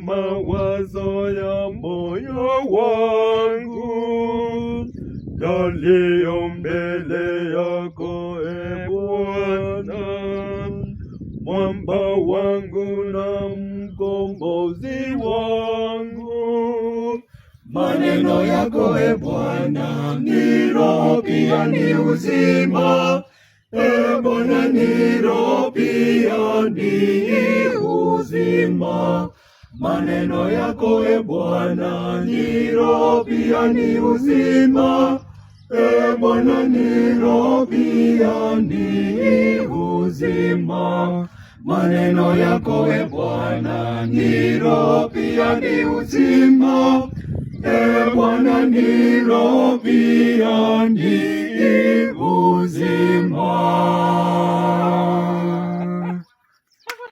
mawazo ya moyo wangu yaliyo mbele yako, e Bwana, mwamba wangu na mkombozi wangu. Maneno yako, e Bwana, ni roho pia ni uzima. E Bwana, ni roho pia ni uzima. Maneno yako, e Bwana, ni roho pia ni uzima. E Bwana, ni roho pia ni uzima. Maneno yako, e Bwana, ni roho pia ni uzima. E Bwana, ni roho pia ni uzima.